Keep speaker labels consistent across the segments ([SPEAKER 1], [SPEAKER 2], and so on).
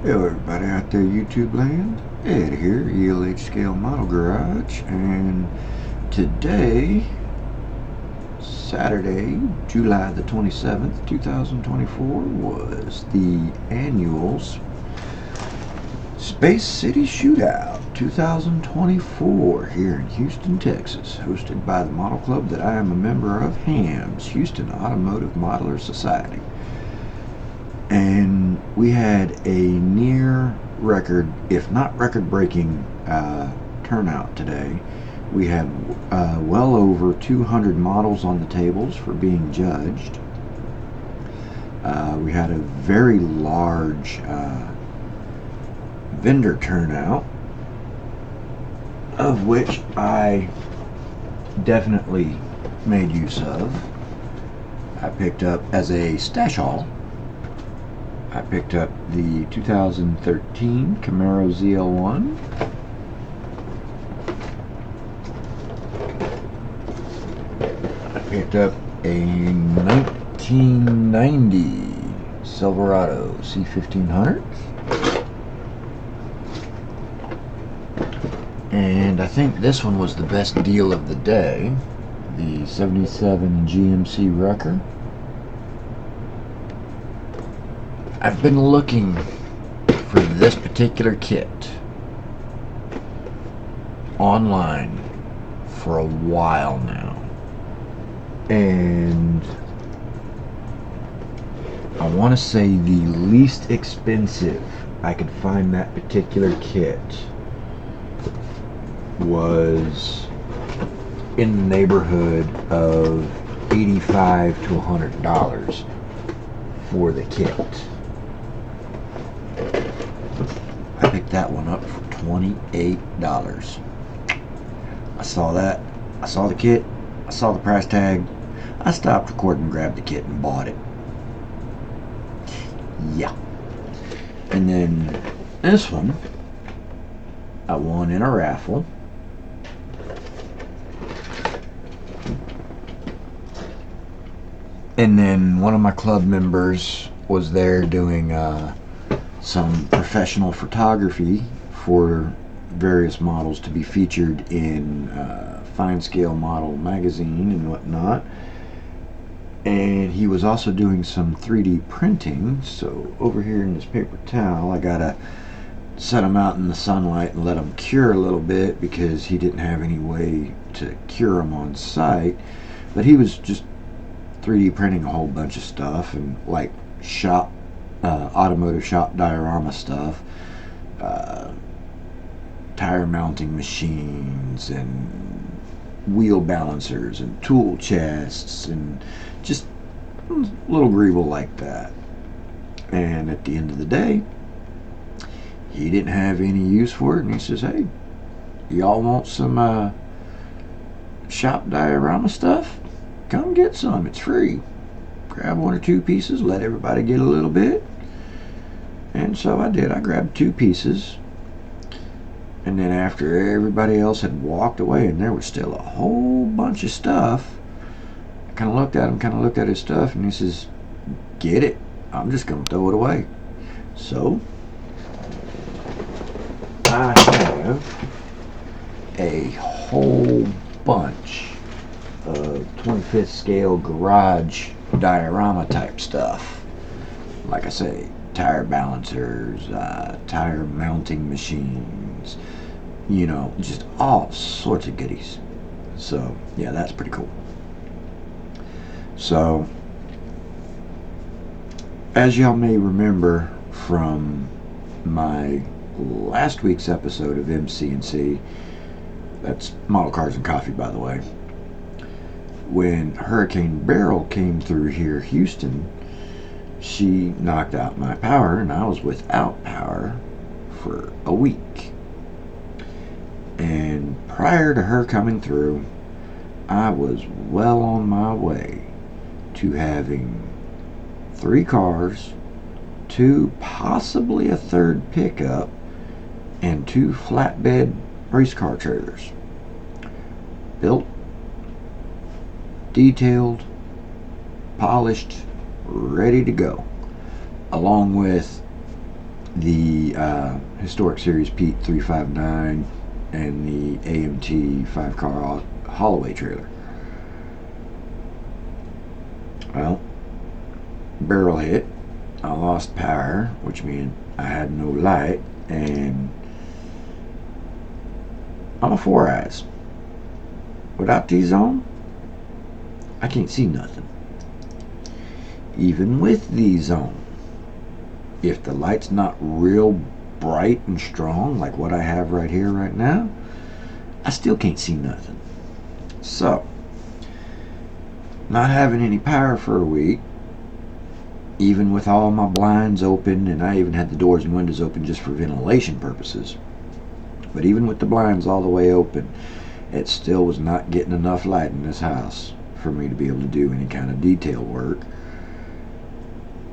[SPEAKER 1] Hello everybody out there, YouTube land. Ed here, ELH Scale Model Garage, and today, Saturday, July the 27th, 2024, was the annual Space City Shootout 2024 here in Houston, Texas, hosted by the model club that I am a member of, HAMS, Houston Automotive Modeler Society. And we had a near record, if not record-breaking, turnout today. We had well over 200 models on the tables for being judged. We had a very large vendor turnout, of which I definitely made use of. I picked up as a stash haul. I picked up the 2013 Camaro ZL1. I picked up a 1990 Silverado C1500. And I think this one was the best deal of the day. The 77 GMC Wrecker. I've been looking for this particular kit online for a while now, and I want to say the least expensive I could find that particular kit was in the neighborhood of $85 to $100 for the kit. I picked that one up for $28. I saw that. I saw the kit. I saw the price tag. I stopped recording, grabbed the kit, and bought it. Yeah. And then this one, I won in a raffle. And then one of my club members was there doing some professional photography for various models to be featured in Fine Scale Model magazine and whatnot. And he was also doing some 3D printing. So over here in this paper towel, I gotta set them out in the sunlight and let them cure a little bit because he didn't have any way to cure them on site. But he was just 3D printing a whole bunch of stuff, and like shop automotive shop diorama stuff, tire mounting machines and wheel balancers and tool chests and just little greeble like that. And at the end of the day, he didn't have any use for it, and he says, hey, y'all want some shop diorama stuff? Come get some, it's free. Grab one or two pieces, let everybody get a little bit. And so I did. I grabbed 2 pieces, and then after everybody else had walked away and there was still a whole bunch of stuff, I kind of looked at him, kind of looked at his stuff, and he says, get it, I'm just gonna throw it away. So I have a whole bunch of 25th scale garage diorama type stuff. Like I say, tire balancers, tire mounting machines, you know, just all sorts of goodies. So yeah, that's pretty cool. So as y'all may remember from my last week's episode of MC&C, that's Model Cars and Coffee, by the way, when Hurricane Beryl came through here, Houston, she knocked out my power, and I was without power for a week. And prior to her coming through, I was well on my way to having 3 cars, 2, possibly a 3rd pickup, and 2 flatbed race car trailers built, detailed, polished, ready to go, along with the Historic Series Pete 359 and the AMT 5-car Holloway trailer. Well, barrel hit. I lost power, which means I had no light, and I'm a 4-eyes. Without these on, I can't see nothing. Even with these on, if the light's not real bright and strong like what I have right here right now, I still can't see nothing. So, not having any power for a week, even with all my blinds open, and I even had the doors and windows open just for ventilation purposes, but even with the blinds all the way open, it still was not getting enough light in this house for me to be able to do any kind of detail work.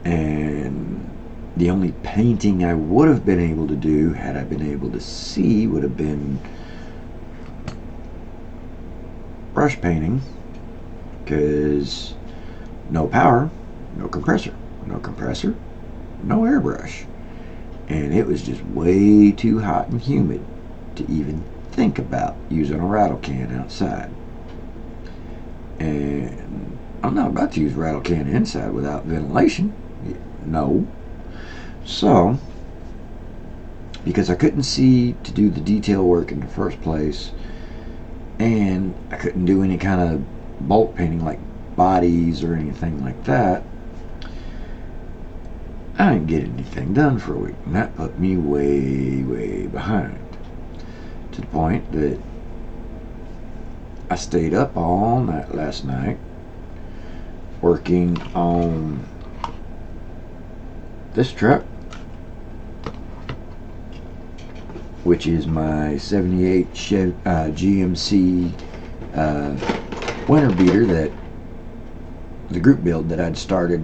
[SPEAKER 1] And the only painting I would have been able to do, had I been able to see, would have been brush painting, because no power, no compressor, no airbrush, and it was just way too hot and humid to even think about using a rattle can outside. And I'm not about to use rattle can inside without ventilation. No. So, because I couldn't see to do the detail work in the first place, and I couldn't do any kind of bulk painting like bodies or anything like that, I didn't get anything done for a week, and that put me way behind, to the point that I stayed up all night last night working on this truck, which is my 78 GMC winter beater, that the group build that I'd started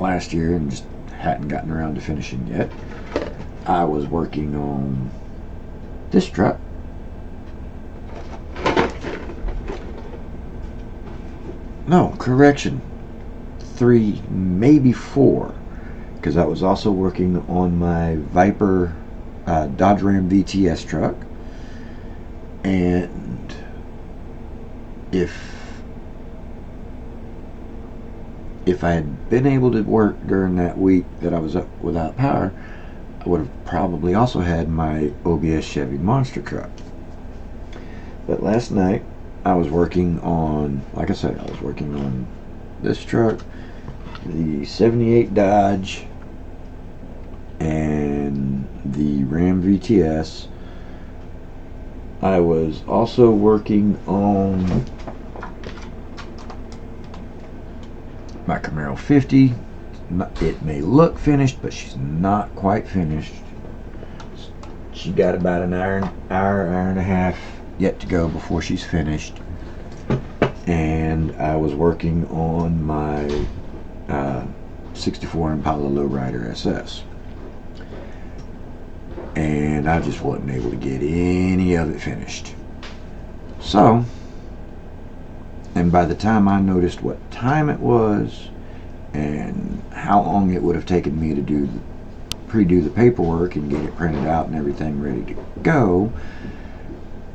[SPEAKER 1] last year and just hadn't gotten around to finishing yet. I was working on this truck. No, correction. 3, maybe 4. Because I was also working on my Viper Dodge Ram VTS truck. And if I had been able to work during that week that I was up without power, I would have probably also had my OBS Chevy monster truck. But last night I was working on, like I said, I was working on this truck, the 78 Dodge, and the Ram VTS. I was also working on my Camaro 50. It may look finished, but she's not quite finished. She got about an hour and a half yet to go before she's finished. And I was working on my 64 Impala Lowrider SS. And I just wasn't able to get any of it finished. So, and by the time I noticed what time it was and how long it would have taken me to pre-do the paperwork and get it printed out and everything ready to go,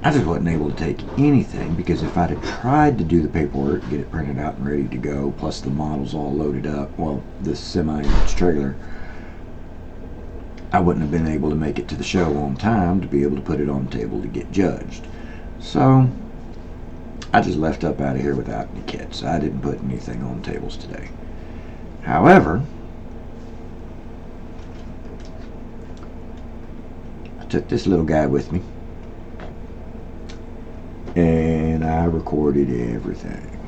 [SPEAKER 1] I just wasn't able to take anything, because if I'd have tried to do the paperwork, get it printed out and ready to go, plus the models all loaded up, well, this semi-inch trailer, I wouldn't have been able to make it to the show on time to be able to put it on the table to get judged. So I just left up out of here without any kits. I didn't put anything on tables today. However, I took this little guy with me and I recorded everything.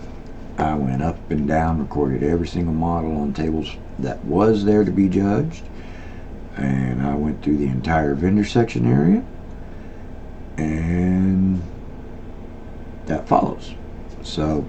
[SPEAKER 1] I went up and down, recorded every single model on tables that was there to be judged, and I went through the entire vendor section area, and that follows. So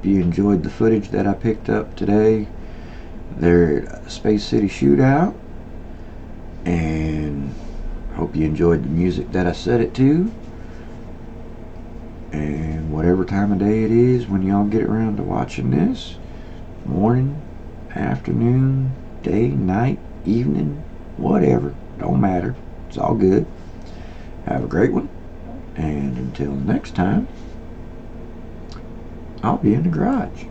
[SPEAKER 1] you enjoyed the footage that I picked up today there at Space City Shootout, and hope you enjoyed the music that I set it to. And whatever time of day it is when y'all get around to watching this, morning, afternoon, day, night, evening, whatever, don't matter, it's all good. Have a great one, and until next time, I'll be in the garage.